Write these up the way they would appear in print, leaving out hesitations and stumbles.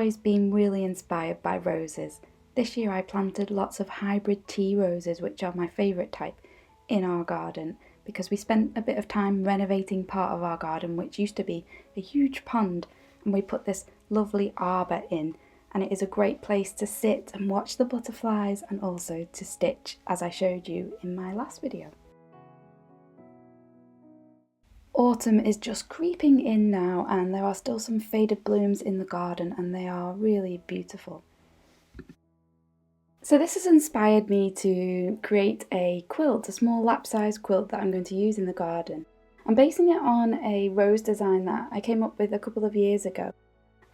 always been really inspired by roses. This year I planted lots of hybrid tea roses, which are my favourite type, in our garden because we spent a bit of time renovating part of our garden which used to be a huge pond, and we put this lovely arbour in, and it is a great place to sit and watch the butterflies and also to stitch, as I showed you in my last video. Autumn is just creeping in now, and there are still some faded blooms in the garden and they are really beautiful. So this has inspired me to create a quilt, a small lap-size quilt that I'm going to use in the garden. I'm basing it on a rose design that I came up with a couple of years ago,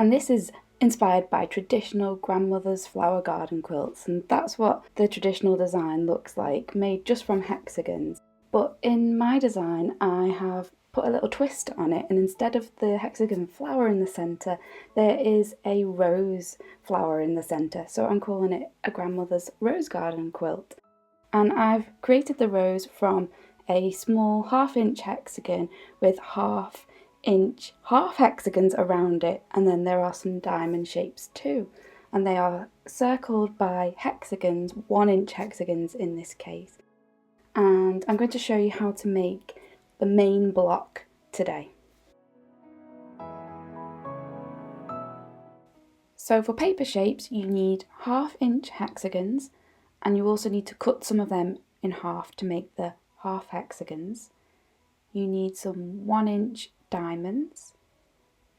and this is inspired by traditional grandmother's flower garden quilts, and that's what the traditional design looks like, made just from hexagons. But in my design I have put a little twist on it, and instead of the hexagon flower in the centre, there is a rose flower in the centre, so I'm calling it a grandmother's rose garden quilt. And I've created the rose from a small 1/2 inch hexagon with 1/2 inch half hexagons around it, and then there are some diamond shapes too, and they are circled by hexagons, 1 inch hexagons in this case. And I'm going to show you how to make the main block today. So for paper shapes you need 1/2 inch hexagons, and you also need to cut some of them in half to make the half hexagons. You need some 1 inch diamonds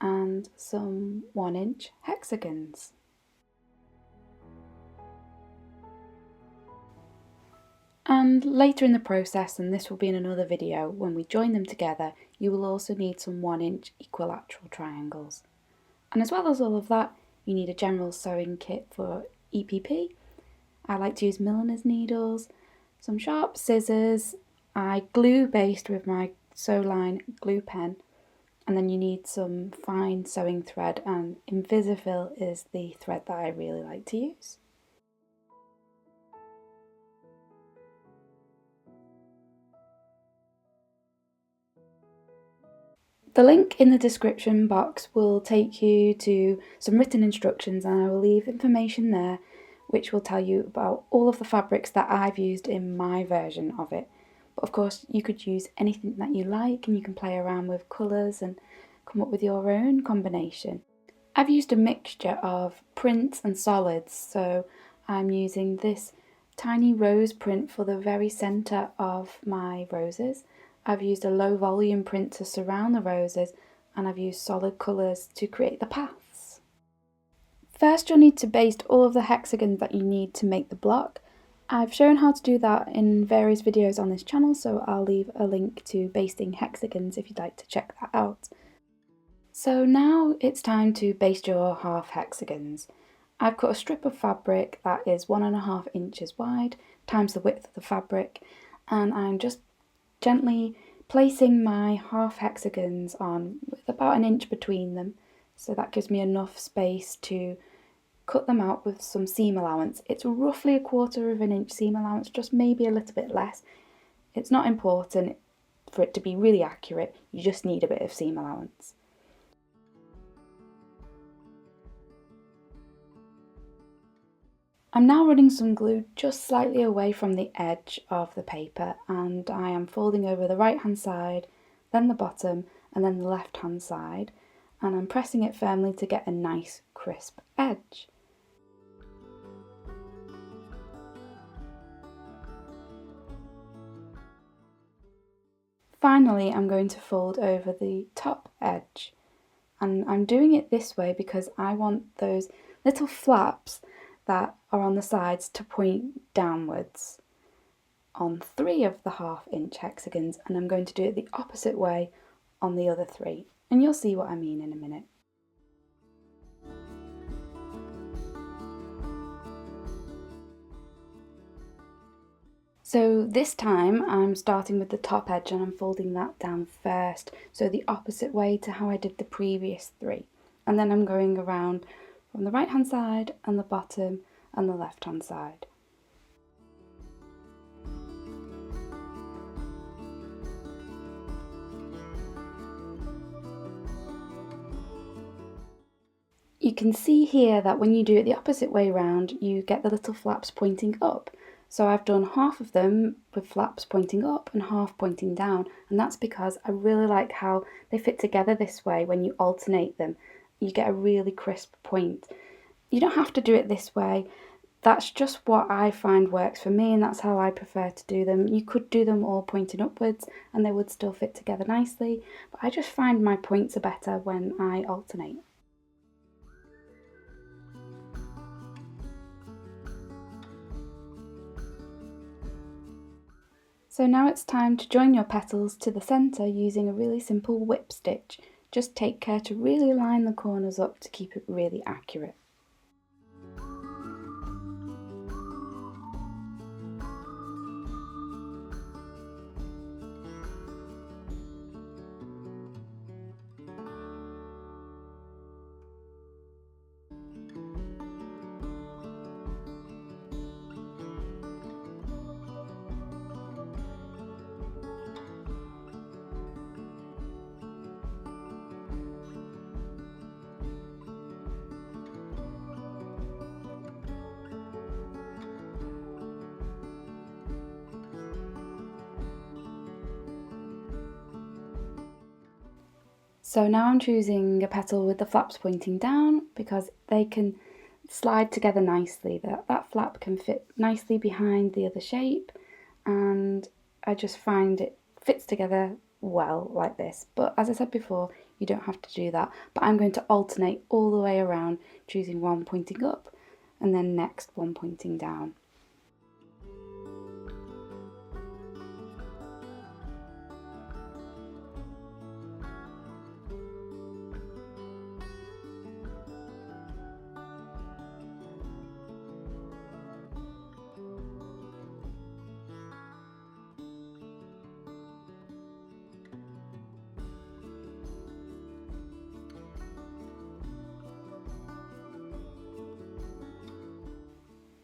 and some 1 inch hexagons. And later in the process, and this will be in another video, when we join them together, you will also need some 1 inch equilateral triangles. And as well as all of that, you need a general sewing kit for EPP. I like to use milliner's needles, some sharp scissors. I glue baste with my Sew Line glue pen, and then you need some fine sewing thread, and Invisifil is the thread that I really like to use. The link in the description box will take you to some written instructions, and I will leave information there which will tell you about all of the fabrics that I've used in my version of it. But of course you could use anything that you like, and you can play around with colours and come up with your own combination. I've used a mixture of prints and solids, so I'm using this tiny rose print for the very centre of my roses. I've used a low volume print to surround the roses, and I've used solid colours to create the paths. First you'll need to baste all of the hexagons that you need to make the block. I've shown how to do that in various videos on this channel, so I'll leave a link to basting hexagons if you'd like to check that out. So now it's time to baste your half hexagons. I've cut a strip of fabric that is 1.5 inches wide times the width of the fabric, and I'm just gently placing my half hexagons on with about 1 inch between them, so that gives me enough space to cut them out with some seam allowance. It's roughly 1/4 inch seam allowance, just maybe a little bit less. It's not important for it to be really accurate, you just need a bit of seam allowance. I'm now running some glue just slightly away from the edge of the paper, and I am folding over the right hand side, then the bottom, and then the left hand side, and I'm pressing it firmly to get a nice crisp edge. Finally, I'm going to fold over the top edge, and I'm doing it this way because I want those little flaps that are on the sides to point downwards on 3 of the 1/2 inch hexagons, and I'm going to do it the opposite way on the other 3, and you'll see what I mean in a minute. So this time I'm starting with the top edge and I'm folding that down first, so the opposite way to how I did the previous 3, and then I'm going around from the right hand side and the bottom and the left hand side. You can see here that when you do it the opposite way round, you get the little flaps pointing up. So I've done half of them with flaps pointing up and half pointing down, and that's because I really like how they fit together this way. When you alternate them, you get a really crisp point. You don't have to do it this way. That's just what I find works for me, and that's how I prefer to do them. You could do them all pointing upwards and they would still fit together nicely, but I just find my points are better when I alternate. So now it's time to join your petals to the centre using a really simple whip stitch. Just take care to really line the corners up to keep it really accurate. So now I'm choosing a petal with the flaps pointing down because they can slide together nicely. That flap can fit nicely behind the other shape, and I just find it fits together well like this. But as I said before, you don't have to do that. But I'm going to alternate all the way around, choosing one pointing up and then next one pointing down.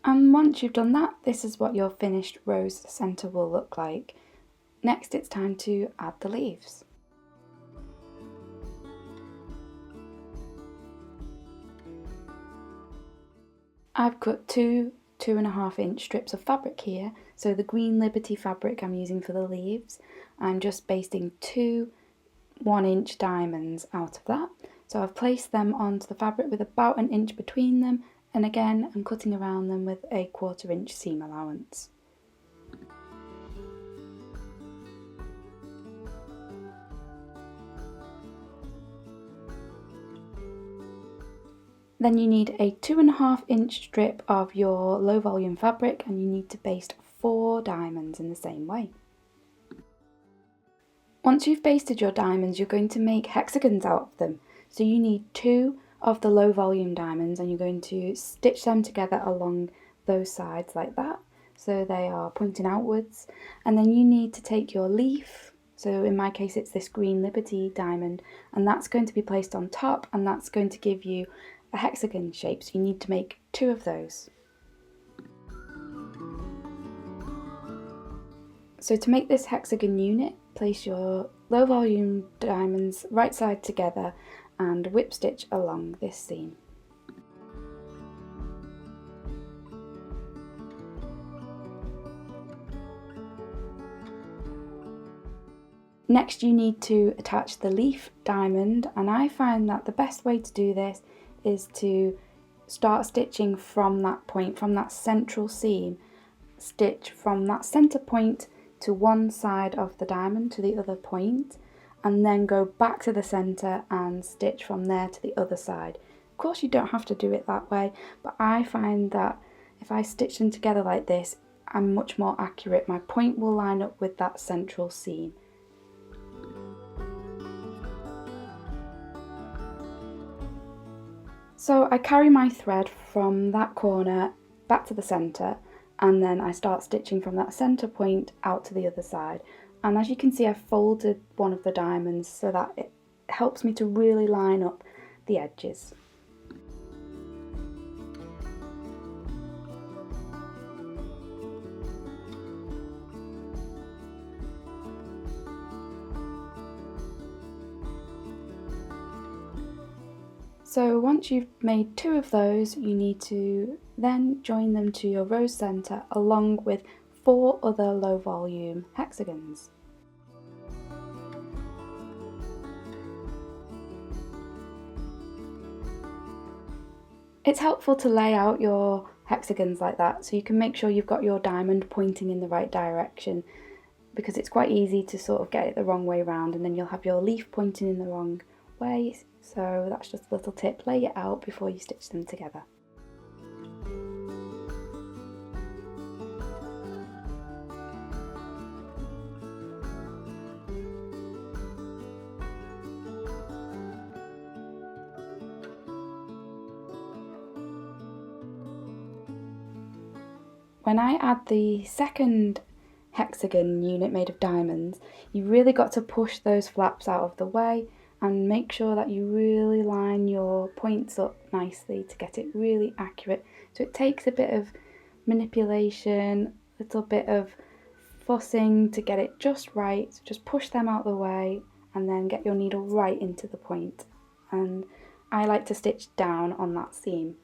And once you've done that, this is what your finished rose centre will look like. Next it's time to add the leaves. I've cut two 2.5 inch strips of fabric here, so the green Liberty fabric I'm using for the leaves. I'm just basting two 1 inch diamonds out of that. So I've placed them onto the fabric with about 1 inch between them, and again I'm cutting around them with a 1/4 inch seam allowance. Then you need a 2.5 inch strip of your low volume fabric, and you need to baste 4 diamonds in the same way. Once you've basted your diamonds, you're going to make hexagons out of them. So you need 2 of the low volume diamonds, and you're going to stitch them together along those sides like that, so they are pointing outwards. And then you need to take your leaf, so in my case it's this green Liberty diamond, and that's going to be placed on top, and that's going to give you a hexagon shape, so you need to make 2 of those. So to make this hexagon unit, place your low volume diamonds right side together and whip stitch along this seam. Next you need to attach the leaf diamond, and I find that the best way to do this is to start stitching from that point, from that central seam. Stitch from that centre point to one side of the diamond to the other point, and then go back to the centre and stitch from there to the other side. Of course you don't have to do it that way, but I find that if I stitch them together like this, I'm much more accurate. My point will line up with that central seam. So I carry my thread from that corner back to the centre, and then I start stitching from that centre point out to the other side. And as you can see, I've folded one of the diamonds so that it helps me to really line up the edges. So once you've made 2 of those, you need to then join them to your rose centre along with 4 other low volume hexagons. It's helpful to lay out your hexagons like that so you can make sure you've got your diamond pointing in the right direction, because it's quite easy to sort of get it the wrong way round and then you'll have your leaf pointing in the wrong way. So that's just a little tip, lay it out before you stitch them together. When I add the second hexagon unit made of diamonds, you really got to push those flaps out of the way and make sure that you really line your points up nicely to get it really accurate. So it takes a bit of manipulation, a little bit of fussing to get it just right. So just push them out the way and then get your needle right into the point. And I like to stitch down on that seam.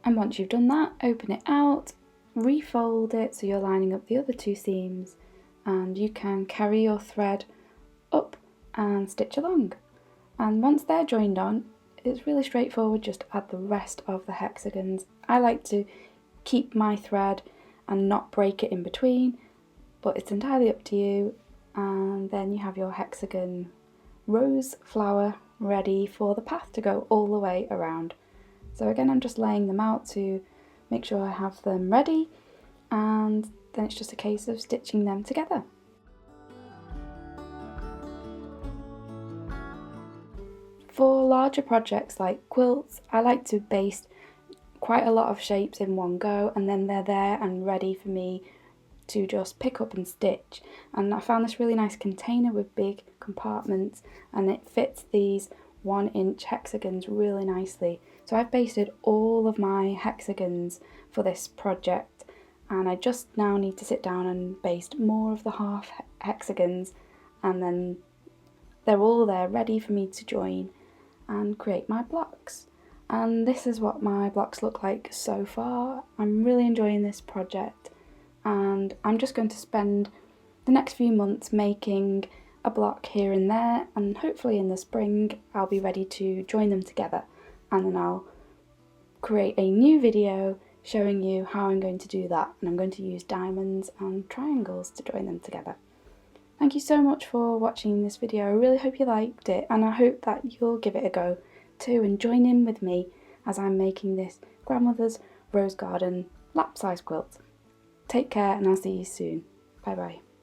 And once you've done that, open it out, refold it so you're lining up the other 2 seams, and you can carry your thread up and stitch along. And once they're joined on, it's really straightforward, just add the rest of the hexagons. I like to keep my thread and not break it in between, but it's entirely up to you. And then you have your hexagon rose flower ready for the path to go all the way around. So again, I'm just laying them out to make sure I have them ready, and then it's just a case of stitching them together. For larger projects like quilts, I like to baste quite a lot of shapes in one go, and then they're there and ready for me to just pick up and stitch. And I found this really nice container with big compartments, and it fits these 1-inch hexagons really nicely. So I've basted all of my hexagons for this project, and I just now need to sit down and baste more of the half hexagons, and then they're all there ready for me to join and create my blocks. And this is what my blocks look like so far. I'm really enjoying this project, and I'm just going to spend the next few months making a block here and there, and hopefully in the spring I'll be ready to join them together, and then I'll create a new video showing you how I'm going to do that, and I'm going to use diamonds and triangles to join them together. Thank you so much for watching this video. I really hope you liked it, and I hope that you'll give it a go too and join in with me as I'm making this grandmother's rose garden lap size quilt. Take care, and I'll see you soon. Bye bye.